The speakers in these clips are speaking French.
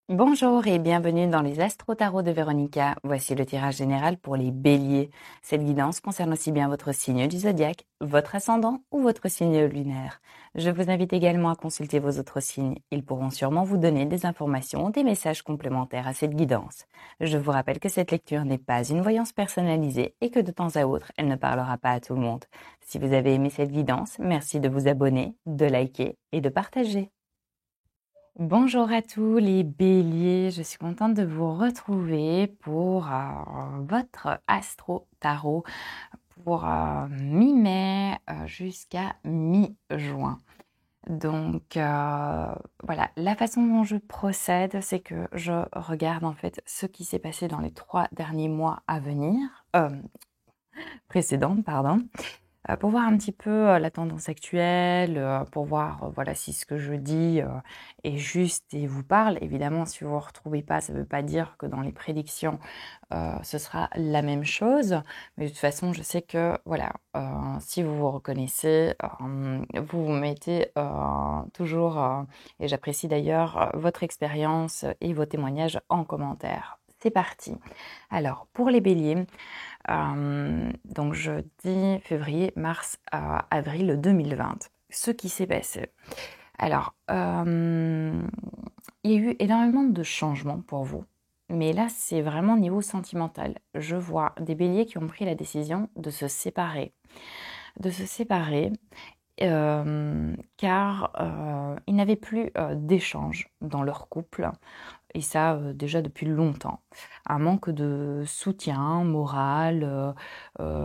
Bonjour et bienvenue dans les Astro-Tarot de Véronica. Voici le tirage général pour les béliers. Cette guidance concerne aussi bien votre signe du zodiaque, votre ascendant ou votre signe lunaire. Je vous invite également à consulter vos autres signes. Ils pourront sûrement vous donner des informations ou des messages complémentaires à cette guidance. Je vous rappelle que cette lecture n'est pas une voyance personnalisée et que de temps à autre, elle ne parlera pas à tout le monde. Si vous avez aimé cette guidance, merci de vous abonner, de liker et de partager. Bonjour à tous les béliers, je suis contente de vous retrouver pour votre astro tarot pour mi-mai jusqu'à mi-juin. Donc voilà, la façon dont je procède, c'est que je regarde en fait ce qui s'est passé dans les 3 derniers mois à venir, précédents, pardon, pour voir un petit peu la tendance actuelle, pour voir voilà, si ce que je dis est juste et vous parle. Évidemment, si vous ne vous retrouvez pas, ça ne veut pas dire que dans les prédictions, ce sera la même chose. Mais de toute façon, je sais que voilà, si vous vous reconnaissez, vous vous mettez toujours, et j'apprécie d'ailleurs votre expérience et vos témoignages en commentaire. C'est parti. Alors, pour les béliers, donc je dis février, mars, avril 2020. Ce qui s'est passé. Alors, il y a eu énormément de changements pour vous. Mais là, c'est vraiment niveau sentimental. Je vois des béliers qui ont pris la décision de se séparer. De se séparer car ils n'avaient plus d'échange dans leur couple. Et ça, déjà depuis longtemps. Un manque de soutien moral,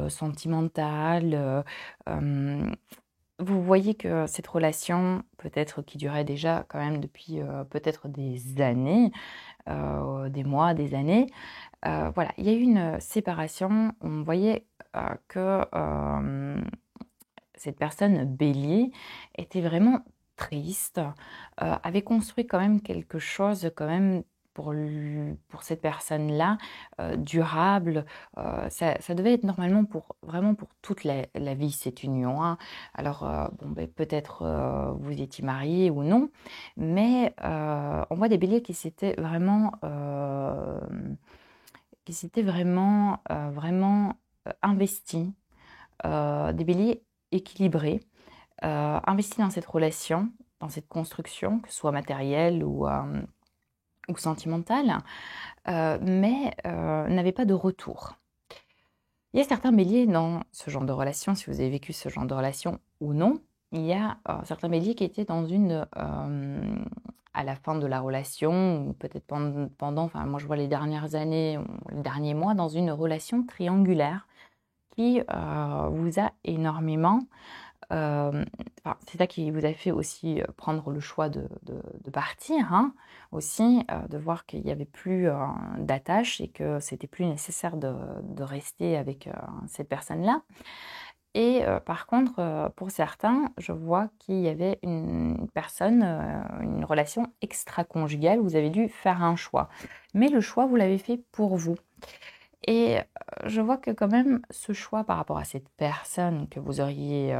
sentimental. Vous voyez que cette relation, peut-être qui durait déjà quand même depuis peut-être des années, des mois, des années, voilà, il y a eu une séparation. On voyait que cette personne bélier était vraiment triste, avait construit quand même quelque chose quand même pour cette personne-là, durable. Ça devait être normalement pour vraiment pour toute la vie, cette union, hein. Alors, bon, ben, peut-être vous étiez mariés ou non, mais on voit des béliers qui s'étaient vraiment investis, des béliers équilibrés, investis dans cette relation, dans cette construction, que ce soit matérielle ou sentimentale, mais n'avaient pas de retour. Il y a certains béliers dans ce genre de relation, si vous avez vécu ce genre de relation ou non, il y a certains béliers qui étaient dans à la fin de la relation, ou peut-être enfin moi je vois les dernières années, ou les derniers mois, dans une relation triangulaire qui vous a énormément enfin, c'est ça qui vous a fait aussi prendre le choix de partir, hein, aussi, de voir qu'il n'y avait plus d'attache et que c'était plus nécessaire de rester avec cette personne-là. Et par contre, pour certains, je vois qu'il y avait une personne, une relation extra-conjugale, vous avez dû faire un choix. Mais le choix, vous l'avez fait pour vous. Et je vois que quand même ce choix par rapport à cette personne que vous auriez,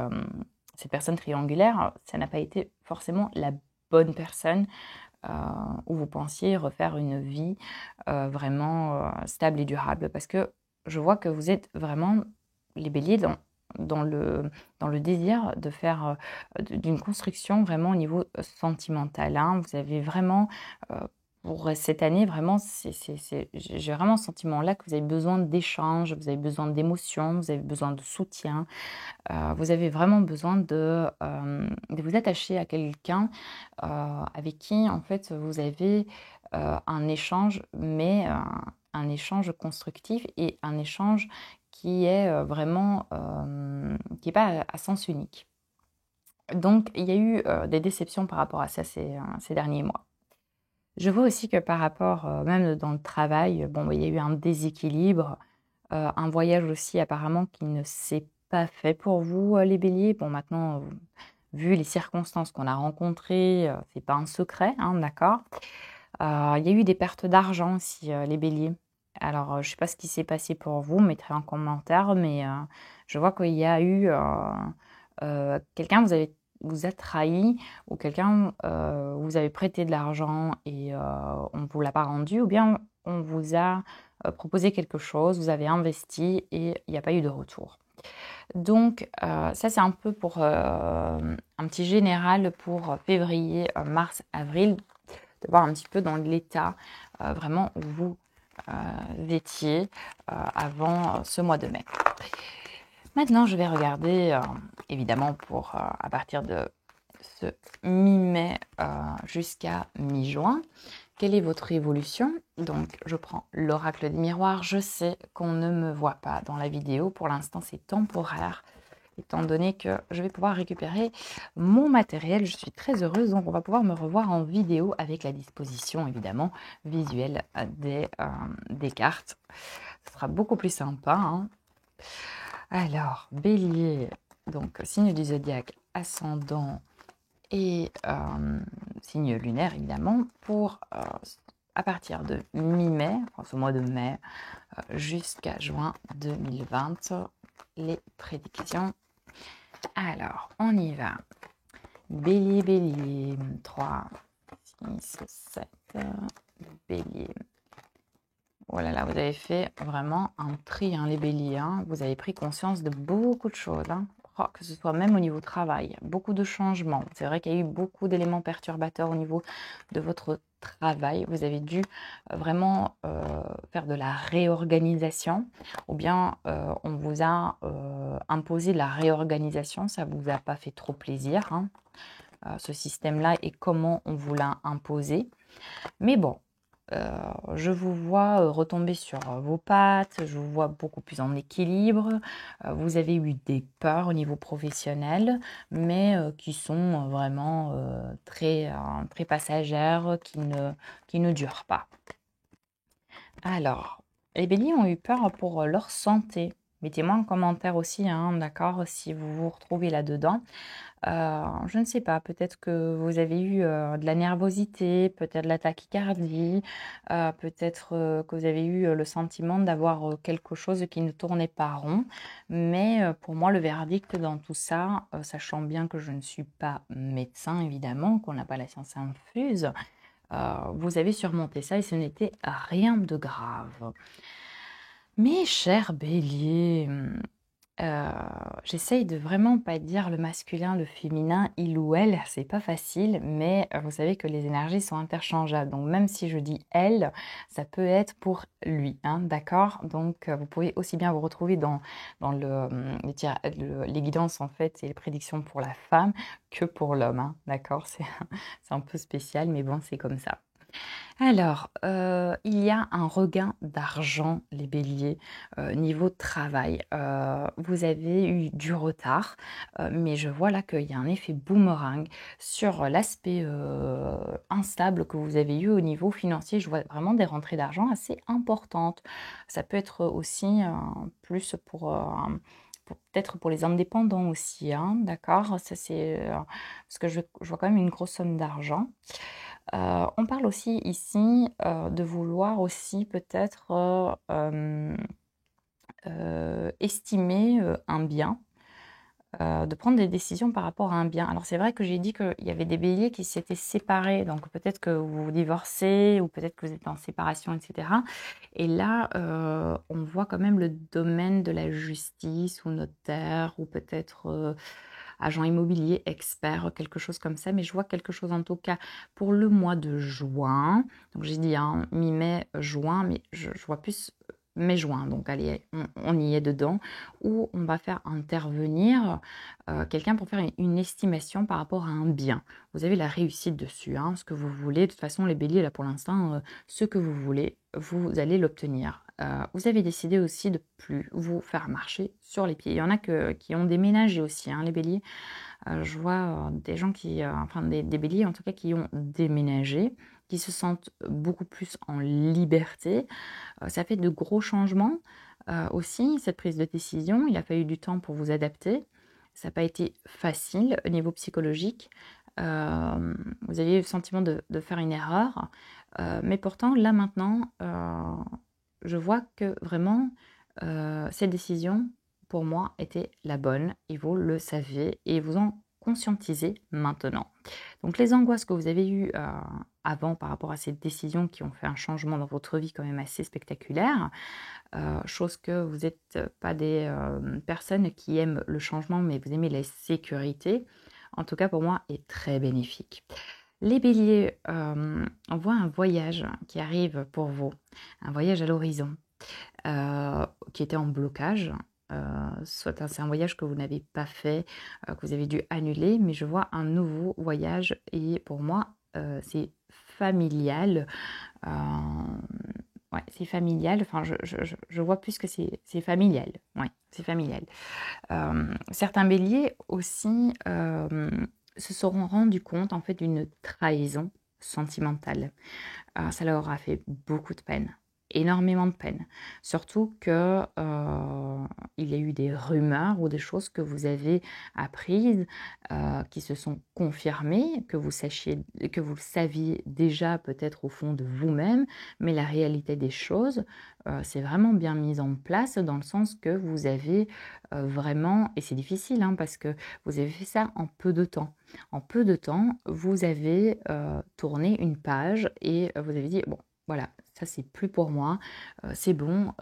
cette personne triangulaire, ça n'a pas été forcément la bonne personne euh, où vous pensiez refaire une vie vraiment stable et durable. Parce que je vois que vous êtes vraiment les béliers dans dans le désir de faire d'une construction vraiment au niveau sentimental, hein. Vous avez vraiment pour cette année, vraiment, j'ai vraiment ce sentiment-là que vous avez besoin d'échanges, vous avez besoin d'émotions, vous avez besoin de soutien, vous avez vraiment besoin de vous attacher à quelqu'un avec qui, en fait, vous avez un échange, mais un échange constructif et un échange qui est vraiment, qui n'est pas à sens unique. Donc, il y a eu des déceptions par rapport à ça ces derniers mois. Je vois aussi que par rapport, même dans le travail, bon, bah, il y a eu un déséquilibre, un voyage aussi apparemment qui ne s'est pas fait pour vous, les béliers. Bon maintenant, vu les circonstances qu'on a rencontrées, c'est pas un secret, hein, d'accord? Il y a eu des pertes d'argent aussi, les béliers. Alors, je sais pas ce qui s'est passé pour vous, mettrez en commentaire, mais je vois qu'il y a eu, quelqu'un, vous avez vous a trahi, ou quelqu'un vous avez prêté de l'argent et on ne vous l'a pas rendu, ou bien on vous a proposé quelque chose, vous avez investi et il n'y a pas eu de retour. Donc ça c'est un peu pour un petit général pour février, mars, avril, de voir un petit peu dans l'état vraiment où vous étiez avant ce mois de mai. Maintenant, je vais regarder, évidemment, pour à partir de ce mi-mai jusqu'à mi-juin, quelle est votre évolution. Donc, je prends l'oracle des miroirs. Je sais qu'on ne me voit pas dans la vidéo. Pour l'instant, c'est temporaire, étant donné que je vais pouvoir récupérer mon matériel. Je suis très heureuse, donc on va pouvoir me revoir en vidéo avec la disposition, évidemment, visuelle des cartes. Ce sera beaucoup plus sympa, hein. Alors, Bélier, donc signe du zodiaque, ascendant et signe lunaire évidemment, pour à partir de mi-mai, enfin ce mois de mai, jusqu'à juin 2020, les prédictions. Alors, on y va. Bélier, Bélier, 3, 6, 7, Bélier. Oh là là, vous avez fait vraiment un tri, hein, les béliers. Hein. Vous avez pris conscience de beaucoup de choses, hein. Oh, que ce soit même au niveau travail. Beaucoup de changements. C'est vrai qu'il y a eu beaucoup d'éléments perturbateurs au niveau de votre travail. Vous avez dû vraiment faire de la réorganisation. Ou bien on vous a imposé de la réorganisation. Ça ne vous a pas fait trop plaisir, hein, ce système-là et comment on vous l'a imposé. Mais bon. Je vous vois retomber sur vos pattes, je vous vois beaucoup plus en équilibre. Vous avez eu des peurs au niveau professionnel, mais qui sont vraiment très, très passagères, qui ne durent pas. Alors, les béliers ont eu peur pour leur santé. Mettez-moi en commentaire aussi, hein, d'accord, si vous vous retrouvez là-dedans. Je ne sais pas, peut-être que vous avez eu de la nervosité, peut-être de la tachycardie, peut-être que vous avez eu le sentiment d'avoir quelque chose qui ne tournait pas rond. Mais pour moi, le verdict dans tout ça, sachant bien que je ne suis pas médecin, évidemment, qu'on n'a pas la science infuse, vous avez surmonté ça et ce n'était rien de grave. Mes chers béliers, j'essaye de vraiment pas dire le masculin, le féminin, il ou elle, c'est pas facile, mais vous savez que les énergies sont interchangeables. Donc même si je dis elle, ça peut être pour lui, hein, d'accord? Donc vous pouvez aussi bien vous retrouver dans les guidances en fait et les prédictions pour la femme que pour l'homme, hein, d'accord? C'est un peu spécial, mais bon, c'est comme ça. Alors, il y a un regain d'argent, les béliers, niveau travail. Vous avez eu du retard, mais je vois là qu'il y a un effet boomerang sur l'aspect instable que vous avez eu au niveau financier. Je vois vraiment des rentrées d'argent assez importantes. Ça peut être aussi plus peut-être pour les indépendants aussi, hein, d'accord? Ça c'est parce que je vois quand même une grosse somme d'argent. On parle aussi ici de vouloir aussi peut-être estimer un bien, de prendre des décisions par rapport à un bien. Alors c'est vrai que j'ai dit qu'il y avait des béliers qui s'étaient séparés, donc peut-être que vous divorcez ou peut-être que vous êtes en séparation, etc. Et là, on voit quand même le domaine de la justice ou notaire ou peut-être agent immobilier, expert, quelque chose comme ça. Mais je vois quelque chose en tout cas pour le mois de juin. Donc j'ai dit hein, mi-mai, juin, mais je vois plus mai-juin. Donc allez, on y est dedans. Où on va faire intervenir quelqu'un pour faire une estimation par rapport à un bien. Vous avez la réussite dessus, hein, ce que vous voulez. De toute façon, les béliers, là pour l'instant, ce que vous voulez, vous allez l'obtenir. Vous avez décidé aussi de plus vous faire marcher sur les pieds. Il y en a qui ont déménagé aussi, hein, les béliers. Je vois des gens enfin des béliers en tout cas, qui ont déménagé, qui se sentent beaucoup plus en liberté. Ça fait de gros changements aussi, cette prise de décision. Il a fallu du temps pour vous adapter. Ça n'a pas été facile au niveau psychologique. Vous aviez le sentiment de faire une erreur. Mais pourtant, là maintenant, je vois que vraiment, cette décision, pour moi, était la bonne. Et vous le savez et vous en conscientiser maintenant. Donc les angoisses que vous avez eues avant par rapport à ces décisions qui ont fait un changement dans votre vie quand même assez spectaculaire, chose que vous n'êtes pas des personnes qui aiment le changement, mais vous aimez la sécurité, en tout cas pour moi, est très bénéfique. Les béliers, on voit un voyage qui arrive pour vous, un voyage à l'horizon, qui était en blocage. Soit c'est un voyage que vous n'avez pas fait, que vous avez dû annuler, mais je vois un nouveau voyage et pour moi, c'est familial. Euh, ouais, c'est familial. Enfin, je vois plus que c'est familial. Ouais, c'est familial. Certains béliers aussi se seront rendus compte en fait d'une trahison sentimentale. Ça leur aura fait beaucoup de peine, énormément de peine. Surtout que il y a eu des rumeurs ou des choses que vous avez apprises qui se sont confirmées, que vous le saviez déjà peut-être au fond de vous-même, mais la réalité des choses, c'est vraiment bien mise en place dans le sens que vous avez vraiment, et c'est difficile hein, parce que vous avez fait ça en peu de temps. En peu de temps, vous avez tourné une page et vous avez dit, bon, voilà, ça c'est plus pour moi, c'est bon,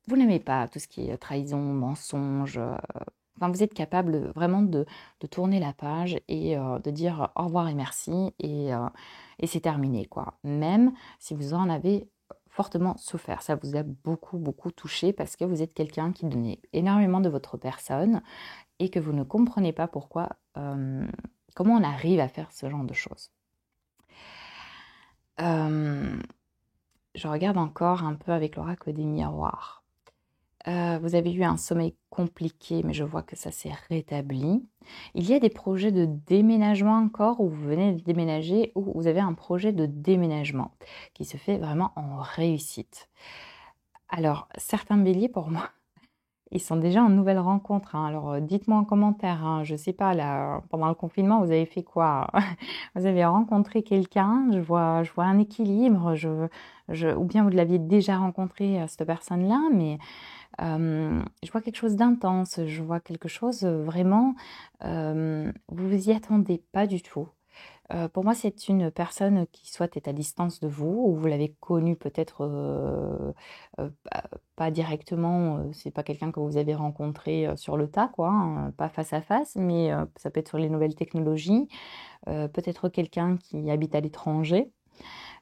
vous n'aimez pas tout ce qui est trahison, mensonge, enfin, vous êtes capable vraiment de tourner la page et de dire au revoir et merci et c'est terminé, quoi. Même si vous en avez fortement souffert, ça vous a beaucoup, beaucoup touché parce que vous êtes quelqu'un qui donnait énormément de votre personne et que vous ne comprenez pas pourquoi, comment on arrive à faire ce genre de choses. Je regarde encore un peu avec l'oracle des miroirs. Vous avez eu un sommeil compliqué, mais je vois que ça s'est rétabli. Il y a des projets de déménagement encore, où vous venez de déménager, ou vous avez un projet de déménagement qui se fait vraiment en réussite. Alors, certains béliers, pour moi, ils sont déjà en nouvelle rencontre, hein. Alors, dites-moi en commentaire, hein, je sais pas, là, pendant le confinement, vous avez fait quoi? Vous avez rencontré quelqu'un, je vois un équilibre, ou bien vous l'aviez déjà rencontré, cette personne-là, mais je vois quelque chose d'intense, je vois quelque chose vraiment, vous vous y attendez pas du tout. Pour moi, c'est une personne qui soit est à distance de vous, ou vous l'avez connue peut-être pas directement, c'est pas quelqu'un que vous avez rencontré sur le tas, quoi, hein, pas face à face, mais ça peut être sur les nouvelles technologies, peut-être quelqu'un qui habite à l'étranger.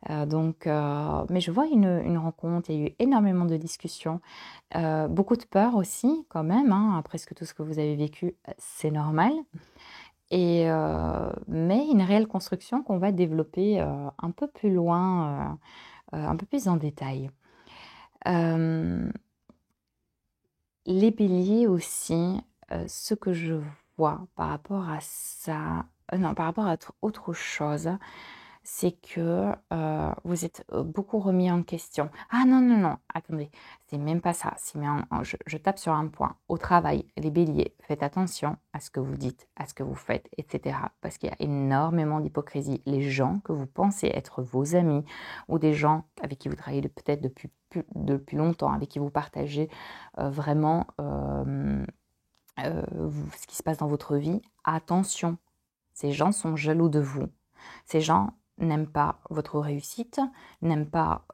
Mais je vois une rencontre, il y a eu énormément de discussions, beaucoup de peur aussi quand même, hein, après tout ce que vous avez vécu, c'est normal mais une réelle construction qu'on va développer, un peu plus loin, un peu plus en détail. Hem, les béliers aussi, ce que je vois par rapport à ça, non, par rapport à autre chose, c'est que, vous êtes, beaucoup remis en question. Ah non, non, non, attendez, c'est même pas ça, c'est mais je tape sur un point. Au travail, les béliers, faites attention à ce que vous dites, à ce que vous faites et cetera. Parce qu'il y a énormément d'hypocrisie. Les gens que vous pensez être vos amis ou des gens avec qui vous travaillez peut-être depuis longtemps, avec qui vous partagez, vraiment, ce qui se passe dans votre vie, attention, ces gens sont jaloux de vous. Ces gens n'aiment pas votre réussite, n'aiment pas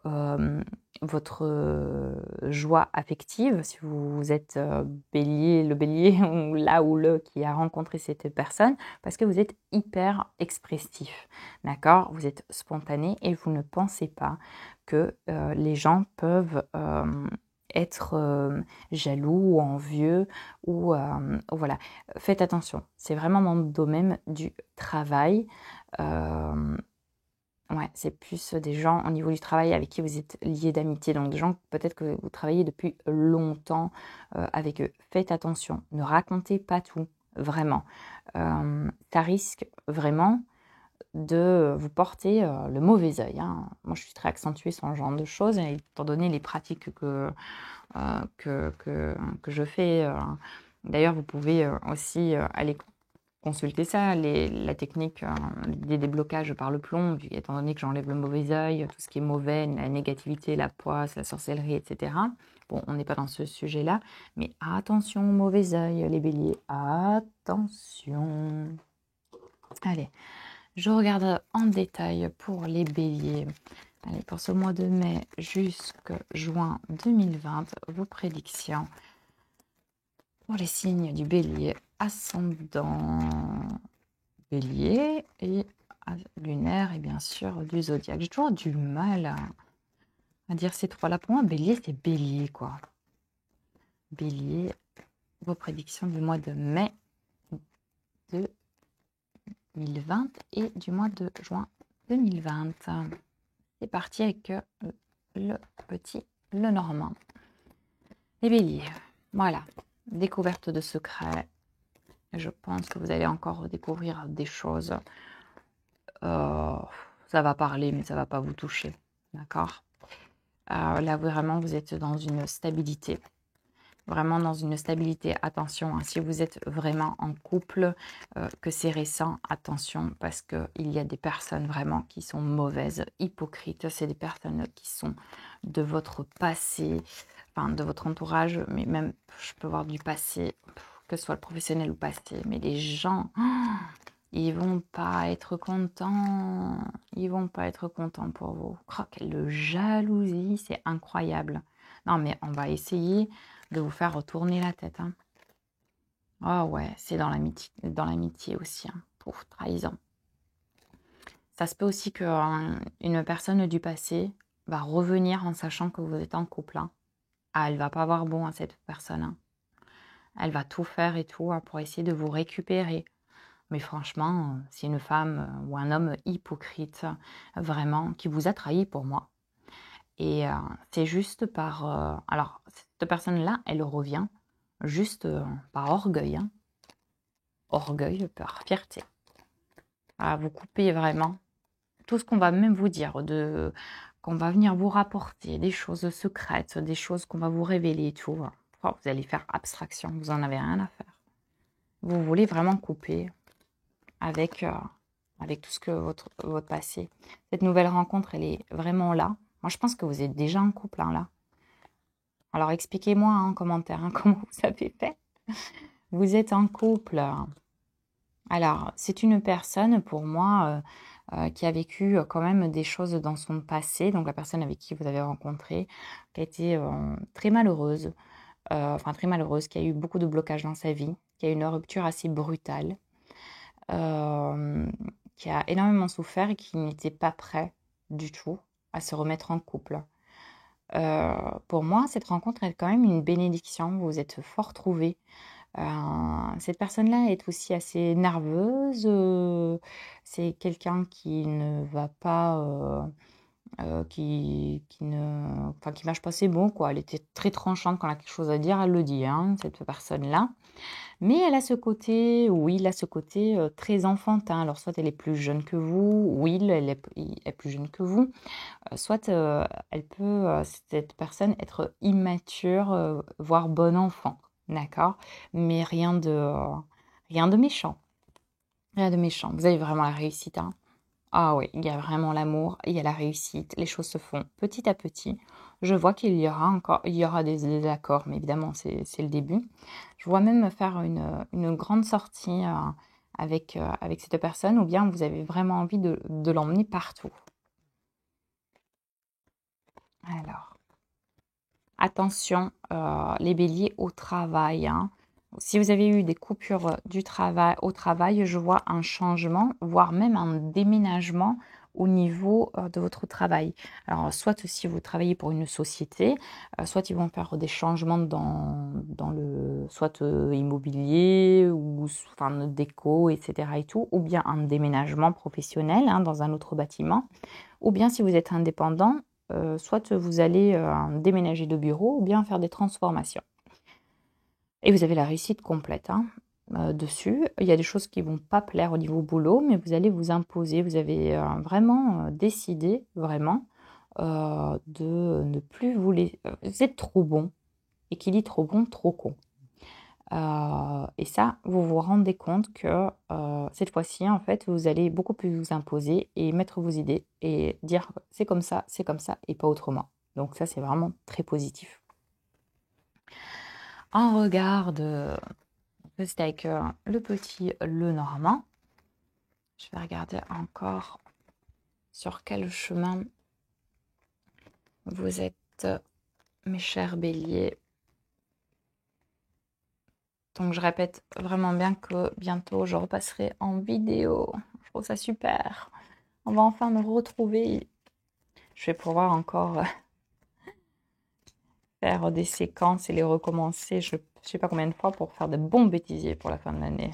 votre joie affective. Si vous êtes bélier, le bélier ou là ou le qui a rencontré cette personne, parce que vous êtes hyper expressif, d'accord? Vous êtes spontané et vous ne pensez pas que les gens peuvent être jaloux ou envieux ou voilà. Faites attention, c'est vraiment dans le domaine du travail. Ouais, c'est plus des gens au niveau du travail avec qui vous êtes liés d'amitié, donc des gens peut-être que vous travaillez depuis longtemps avec eux. Faites attention, ne racontez pas tout, vraiment. Ça risque vraiment de vous porter le mauvais œil, hein. Moi, je suis très accentuée sur ce genre de choses, et étant donné les pratiques que je fais. D'ailleurs, vous pouvez aussi aller consulter ça, la technique des déblocages par le plomb, étant donné que j'enlève le mauvais œil, tout ce qui est mauvais, la négativité, la poisse, la sorcellerie, etc. Bon, on n'est pas dans ce sujet-là, mais attention au mauvais œil, les béliers, attention. Allez, je regarde en détail pour les béliers. Allez, pour ce mois de mai jusqu'à juin 2020, vos prédictions pour les signes du bélier, ascendant bélier et lunaire et bien sûr du zodiaque. J'ai toujours du mal à dire ces trois-là. Pour moi, bélier, c'est bélier, quoi. Bélier, vos prédictions du mois de mai 2020 et du mois de juin 2020. C'est parti avec le Normand. Les béliers, voilà, découverte de secrets. Je pense que vous allez encore découvrir des choses. Ça va parler, mais ça ne va pas vous toucher. D'accord ? Là, vraiment, vous êtes dans une stabilité. Vraiment dans une stabilité. Attention, hein, si vous êtes vraiment en couple, que c'est récent, attention, parce qu'il y a des personnes vraiment qui sont mauvaises, hypocrites. C'est des personnes qui sont de votre passé, enfin de votre entourage, mais même, je peux voir du passé, que ce soit le professionnel ou passé, mais les gens, ils vont pas être contents. Ils vont pas être contents pour vous. Oh, quelle jalousie, c'est incroyable. Non, mais on va essayer de vous faire retourner la tête. Hein. Oh ouais, c'est dans l'amitié aussi, hein, pour trahison. Ça se peut aussi qu'une personne du passé va revenir en sachant que vous êtes en couple. Hein. Ah, elle va pas avoir bon à cette personne. Hein. Elle va tout faire et tout pour essayer de vous récupérer. Mais franchement, c'est une femme ou un homme hypocrite, vraiment, qui vous a trahi pour moi. Et c'est juste par... alors, cette personne-là, elle revient juste par orgueil. Hein. Orgueil, par fierté. Vous coupez vraiment tout ce qu'on va même vous dire, qu'on va venir vous rapporter, des choses secrètes, des choses qu'on va vous révéler et tout. Oh, vous allez faire abstraction, vous n'en avez rien à faire. Vous voulez vraiment couper avec tout ce que votre passé. Cette nouvelle rencontre, elle est vraiment là. Moi, je pense que vous êtes déjà en couple, hein, là. Alors, expliquez-moi en commentaire comment vous avez fait. Vous êtes en couple. Alors, c'est une personne, pour moi, qui a vécu quand même des choses dans son passé. Donc, la personne avec qui vous avez rencontré, qui a été très malheureuse. Très malheureuse, qui a eu beaucoup de blocages dans sa vie, qui a eu une rupture assez brutale. Qui a énormément souffert et qui n'était pas prêt du tout à se remettre en couple. Pour moi, cette rencontre est quand même une bénédiction. Vous êtes fort trouvés. Cette personne-là est aussi assez nerveuse. C'est quelqu'un qui ne va pas... qui mâche pas ses mots, quoi. Elle était très tranchante quand elle a quelque chose à dire, elle le dit, hein, cette personne-là. Mais elle a ce côté, oui, elle a ce côté très enfantin. Alors, soit elle est plus jeune que vous, oui, elle est plus jeune que vous, soit elle peut, cette personne, être immature, voire bon enfant, d'accord? Mais rien de méchant. Rien de méchant. Vous avez vraiment la réussite, hein? Ah oui, il y a vraiment l'amour, il y a la réussite, les choses se font petit à petit. Je vois qu'il y aura des désaccords, mais évidemment, c'est le début. Je vois même faire une grande sortie avec cette personne, ou bien vous avez vraiment envie de l'emmener partout. Alors, attention, les béliers au travail. Hein. Si vous avez eu des coupures au travail, je vois un changement, voire même un déménagement au niveau de votre travail. Alors, soit si vous travaillez pour une société, soit ils vont faire des changements dans le soit immobilier ou enfin déco, etc. et tout, ou bien un déménagement professionnel hein, dans un autre bâtiment, ou bien si vous êtes indépendant, soit vous allez déménager de bureau ou bien faire des transformations. Et vous avez la réussite complète hein, dessus. Il y a des choses qui ne vont pas plaire au niveau boulot, mais vous allez vous imposer. Vous avez vraiment décidé, vraiment, de ne plus vous laisser... vous êtes trop bon. Et qui dit trop bon, trop con. Et ça, vous vous rendez compte que cette fois-ci, en fait, vous allez beaucoup plus vous imposer et mettre vos idées et dire c'est comme ça et pas autrement. Donc ça, c'est vraiment très positif. En regard de c'est avec le petit le normand. Je vais regarder encore sur quel chemin vous êtes, mes chers béliers. Donc je répète vraiment bien que bientôt je repasserai en vidéo. Je trouve ça super. On va enfin me retrouver. Je vais pouvoir encore faire des séquences et les recommencer. Je ne sais pas combien de fois pour faire de bons bêtisiers pour la fin de l'année.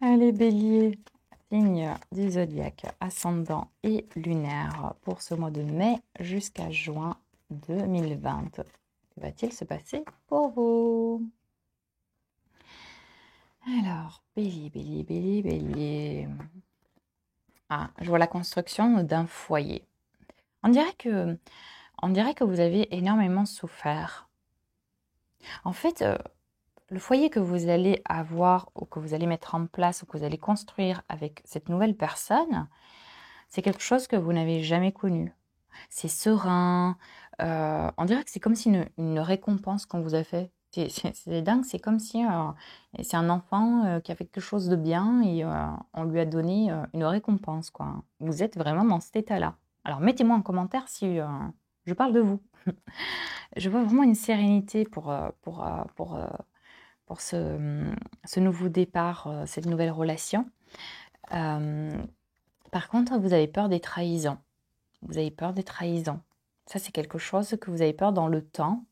Allez bélier, signe du zodiaque, ascendant et lunaire pour ce mois de mai jusqu'à juin 2020. Que va-t-il se passer pour vous? Alors, bélier, bélier, bélier, bélier. Ah, je vois la construction d'un foyer. On dirait que vous avez énormément souffert. En fait, le foyer que vous allez avoir ou que vous allez mettre en place ou que vous allez construire avec cette nouvelle personne, c'est quelque chose que vous n'avez jamais connu. C'est serein. On dirait que c'est comme si une récompense qu'on vous a fait. C'est dingue, c'est comme si c'est un enfant qui a fait quelque chose de bien et on lui a donné une récompense, quoi. Vous êtes vraiment dans cet état-là. Alors mettez-moi en commentaire si je parle de vous. Je vois vraiment une sérénité pour ce nouveau départ, cette nouvelle relation. Par contre, vous avez peur des trahisons. Vous avez peur des trahisons. Ça, c'est quelque chose que vous avez peur dans le temps.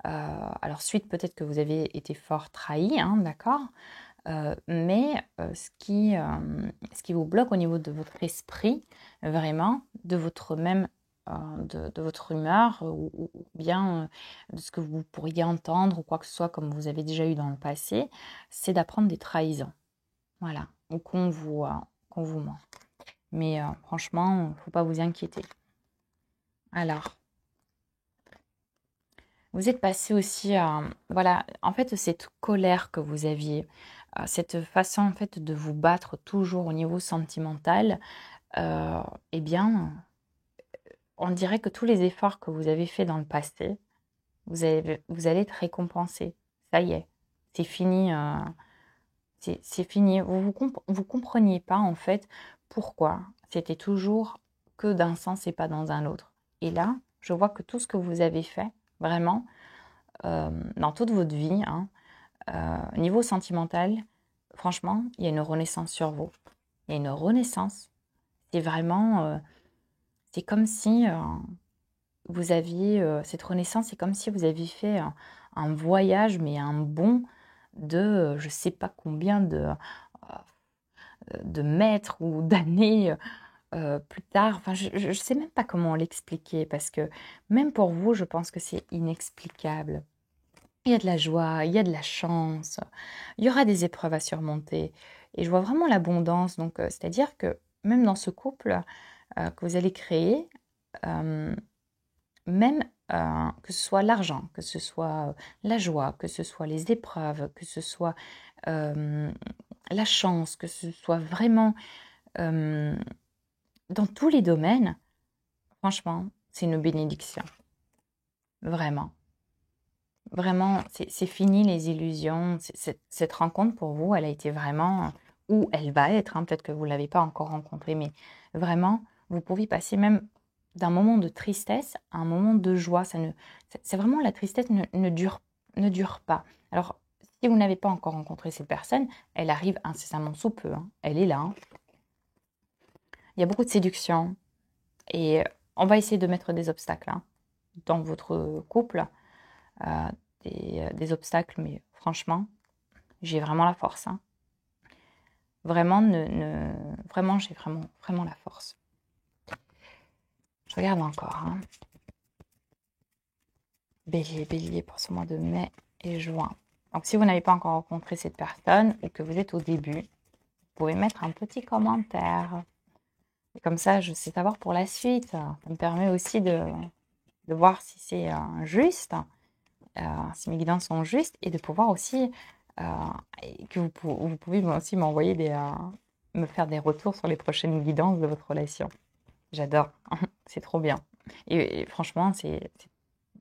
Alors, suite, peut-être que vous avez été fort trahi, hein, d'accord. Mais ce qui vous bloque au niveau de votre esprit, vraiment, de votre même de votre humeur ou bien de ce que vous pourriez entendre ou quoi que ce soit comme vous avez déjà eu dans le passé, c'est d'apprendre des trahisons. Voilà, ou qu'on vous ment. Mais franchement, il ne faut pas vous inquiéter. Alors, vous êtes passé aussi à, voilà, en fait, cette colère que vous aviez, cette façon, en fait, de vous battre toujours au niveau sentimental, euh, eh bien, on dirait que tous les efforts que vous avez faits dans le passé, vous allez être récompensé. Ça y est, c'est fini. C'est fini. Vous compreniez pas, en fait, pourquoi c'était toujours que d'un sens et pas dans un autre. Et là, je vois que tout ce que vous avez fait, vraiment, dans toute votre vie, hein, niveau sentimental, franchement, il y a une renaissance sur vous. Il y a une renaissance. C'est vraiment, c'est comme si vous aviez, cette renaissance, c'est comme si vous aviez fait un voyage, mais un bond de, je ne sais pas combien de mètres ou d'années plus tard. Enfin, je ne sais même pas comment l'expliquer parce que même pour vous, je pense que c'est inexplicable. Il y a de la joie, il y a de la chance, il y aura des épreuves à surmonter. Et je vois vraiment l'abondance. Donc, c'est-à-dire que même dans ce couple que vous allez créer, euh, même que ce soit l'argent, que ce soit la joie, que ce soit les épreuves, que ce soit euh, la chance, que ce soit vraiment euh, dans tous les domaines, franchement, c'est une bénédiction. Vraiment. Vraiment, c'est fini les illusions. Cette rencontre pour vous, elle a été vraiment, ou elle va être, hein, peut-être que vous ne l'avez pas encore rencontrée, mais vraiment, vous pouvez passer même d'un moment de tristesse à un moment de joie. C'est vraiment la tristesse ne dure pas. Alors, si vous n'avez pas encore rencontré cette personne, elle arrive incessamment sous peu, hein. Elle est là, hein. Il y a beaucoup de séduction et on va essayer de mettre des obstacles, hein, dans votre couple. euh, des obstacles, mais franchement, j'ai vraiment la force, hein. Vraiment, vraiment, j'ai vraiment la force. Je regarde encore, hein. Bélier, bélier pour ce mois de mai et juin. Donc, si vous n'avez pas encore rencontré cette personne et que vous êtes au début, vous pouvez mettre un petit commentaire. Et comme ça, je sais savoir pour la suite. Ça me permet aussi de voir si c'est juste. si mes guidances sont justes, et de pouvoir aussi, et que vous pouvez aussi m'envoyer me faire des retours sur les prochaines guidances de votre relation. J'adore, c'est trop bien. Et franchement, c'est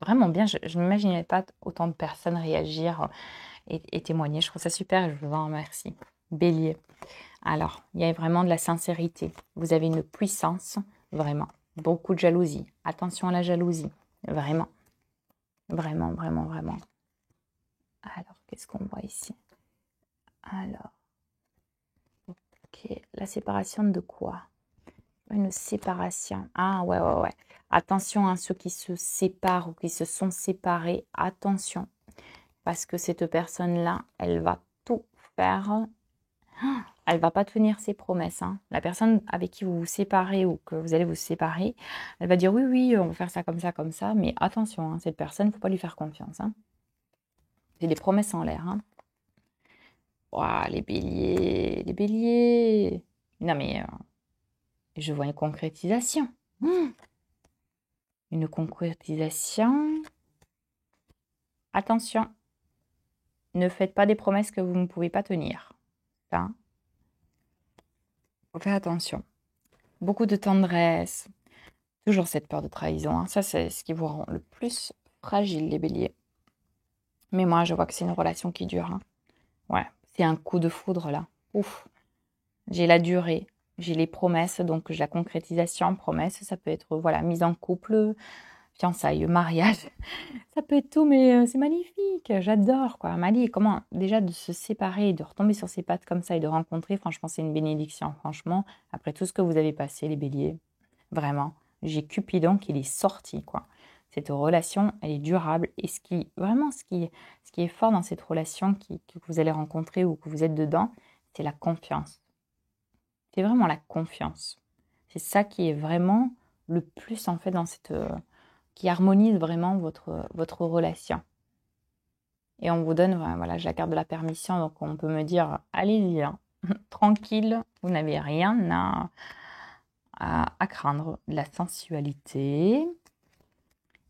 vraiment bien. Je n'imaginais pas autant de personnes réagir et témoigner. Je trouve ça super et je vous en remercie. Bélier. Alors, il y a vraiment de la sincérité. Vous avez une puissance, vraiment. Beaucoup de jalousie. Attention à la jalousie. Vraiment. Vraiment, vraiment, vraiment. Alors, qu'est-ce qu'on voit ici? Alors, ok. La séparation de quoi? Une séparation. Ah, ouais, ouais, ouais. Attention à ceux qui se séparent ou qui se sont séparés. Attention. Parce que cette personne-là, elle va tout faire. Elle va pas tenir ses promesses. Hein. La personne avec qui vous vous séparez ou que vous allez vous séparer, elle va dire oui, oui, on va faire ça comme ça, comme ça. Mais attention, hein, cette personne, il ne faut pas lui faire confiance. Hein. C'est des promesses en l'air. Hein. Ouah, les béliers, les béliers. Non mais je vois une concrétisation. Une concrétisation. Attention, ne faites pas des promesses que vous ne pouvez pas tenir. Ça, faut faire attention. Beaucoup de tendresse. Toujours cette peur de trahison. Hein. Ça, c'est ce qui vous rend le plus fragile, les béliers. Mais moi, je vois que c'est une relation qui dure. Hein. Ouais, c'est un coup de foudre, là. Ouf. J'ai la durée. J'ai les promesses, donc j'ai la concrétisation. Promesse, ça peut être, voilà, mise en couple, fiançailles, mariage. Ça peut être tout, mais c'est magnifique. J'adore, quoi. Mali, comment, déjà, de se séparer, de retomber sur ses pattes comme ça et de rencontrer, franchement, c'est une bénédiction. Franchement, après tout ce que vous avez passé, les béliers, vraiment. J'ai Cupidon qui est sorti, quoi. Cette relation, elle est durable. Et vraiment, ce qui est fort dans cette relation que vous allez rencontrer ou que vous êtes dedans, c'est la confiance. C'est vraiment la confiance. C'est ça qui est vraiment le plus, en fait, dans qui harmonise vraiment votre relation. Et on vous donne, voilà, j'ai la carte de la permission, donc on peut me dire, allez-y, hein, tranquille, vous n'avez rien à craindre. De la sensualité.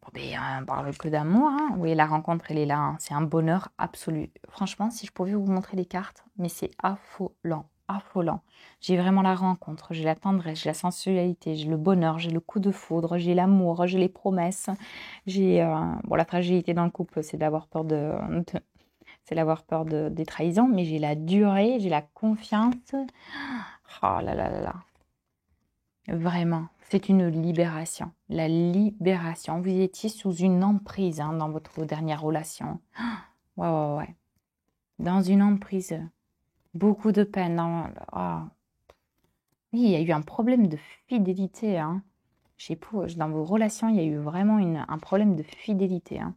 Bon, ben, on parle que d'amour. Hein. Oui, la rencontre, elle est là. Hein. C'est un bonheur absolu. Franchement, si je pouvais vous montrer les cartes, mais c'est affolant. Affolant. J'ai vraiment la rencontre, j'ai la tendresse, j'ai la sensualité, j'ai le bonheur, j'ai le coup de foudre, j'ai l'amour, j'ai les promesses. J'ai bon, la fragilité dans le couple, c'est d'avoir peur c'est d'avoir peur des trahisons, mais j'ai la durée, j'ai la confiance. Oh là là là là. Vraiment, c'est une libération. La libération. Vous étiez sous une emprise hein, dans votre dernière relation. Ouais, ouais, ouais. Dans une emprise. Beaucoup de peine. Oui, il y a eu un problème de fidélité. Hein. Dans vos relations, il y a eu vraiment un problème de fidélité. Hein.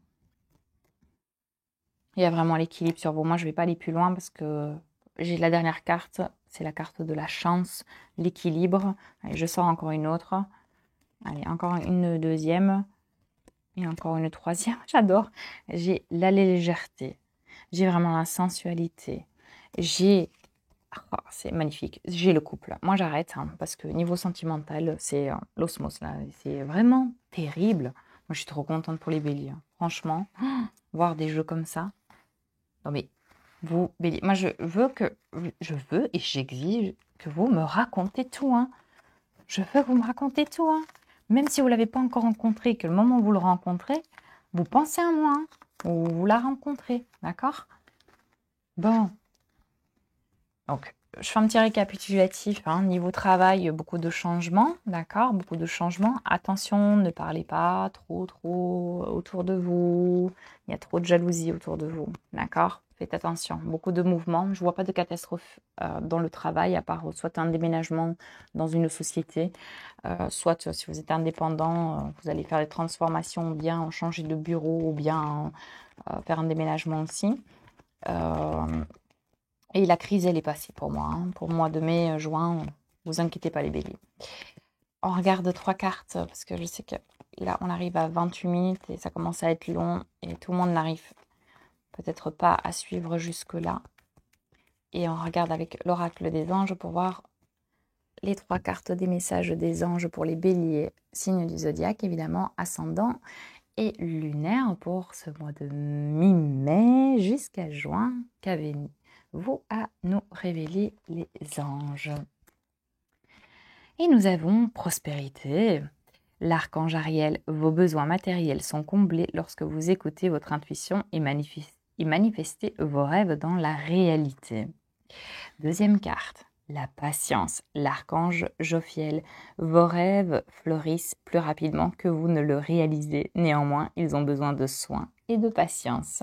Il y a vraiment l'équilibre sur vous. Moi, je ne vais pas aller plus loin parce que j'ai la dernière carte. C'est la carte de la chance, l'équilibre. Allez, je sors encore une autre. Allez, encore une deuxième. Et encore une troisième. J'adore. J'ai la légèreté. J'ai vraiment la sensualité. C'est magnifique. J'ai le couple. Moi, j'arrête hein, parce que niveau sentimental, c'est l'osmose là. C'est vraiment terrible. Moi, je suis trop contente pour les béliers. Hein. Franchement, voir des jeux comme ça. Non mais, vous, bélier, moi, je veux et j'exige que vous me racontez tout. Hein. Je veux que vous me racontez tout. Hein. Même si vous ne l'avez pas encore rencontré, que le moment où vous le rencontrez, vous pensez à moi. Hein, ou vous la rencontrez. D'accord? Bon. Donc, je fais un petit récapitulatif. Hein. Niveau travail, beaucoup de changements. D'accord? Beaucoup de changements. Attention, ne parlez pas trop autour de vous. Il y a trop de jalousie autour de vous. D'accord? Faites attention. Beaucoup de mouvements. Je ne vois pas de catastrophe dans le travail, à part soit un déménagement dans une société, soit si vous êtes indépendant, vous allez faire des transformations, ou bien changer de bureau, ou bien faire un déménagement aussi. Et la crise, elle est passée pour moi. Hein. Pour mois de mai, juin, vous inquiétez pas les béliers. On regarde 3 cartes parce que je sais que là, on arrive à 28 minutes et ça commence à être long et tout le monde n'arrive peut-être pas à suivre jusque-là. Et on regarde avec l'oracle des anges pour voir les 3 cartes des messages des anges pour les béliers, signe du zodiaque, évidemment, ascendant et lunaire pour ce mois de mi-mai jusqu'à juin. Qu'avez-vous à nous révéler les anges? Et nous avons prospérité. L'archange Ariel, vos besoins matériels sont comblés lorsque vous écoutez votre intuition et manifestez vos rêves dans la réalité. Deuxième carte, la patience. L'archange Jophiel, vos rêves fleurissent plus rapidement que vous ne le réalisez. Néanmoins, ils ont besoin de soins et de patience.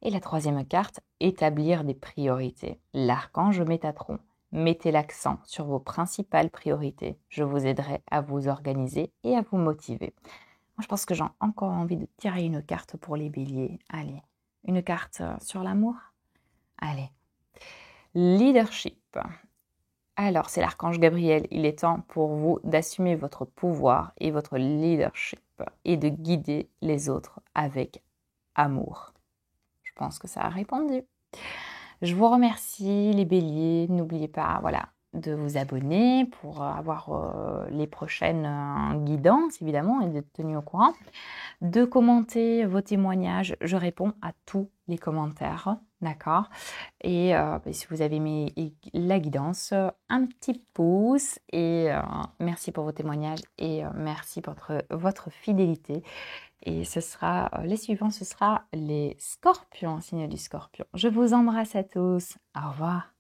Et la troisième carte, établir des priorités. L'archange Métatron. Mettez l'accent sur vos principales priorités. Je vous aiderai à vous organiser et à vous motiver. Moi, je pense que j'ai encore envie de tirer une carte pour les béliers. Allez, une carte sur l'amour. Allez, leadership. Alors, c'est l'archange Gabriel. Il est temps pour vous d'assumer votre pouvoir et votre leadership et de guider les autres avec amour. Je pense que ça a répondu. Je vous remercie les béliers. N'oubliez pas de vous abonner pour avoir les prochaines guidances évidemment et d'être tenu au courant. De commenter vos témoignages. Je réponds à tous les commentaires. D'accord. Et si vous avez aimé la guidance, un petit pouce. Et merci pour vos témoignages et merci pour votre fidélité. Et les suivants, ce sera les scorpions, signe du scorpion. Je vous embrasse à tous. Au revoir.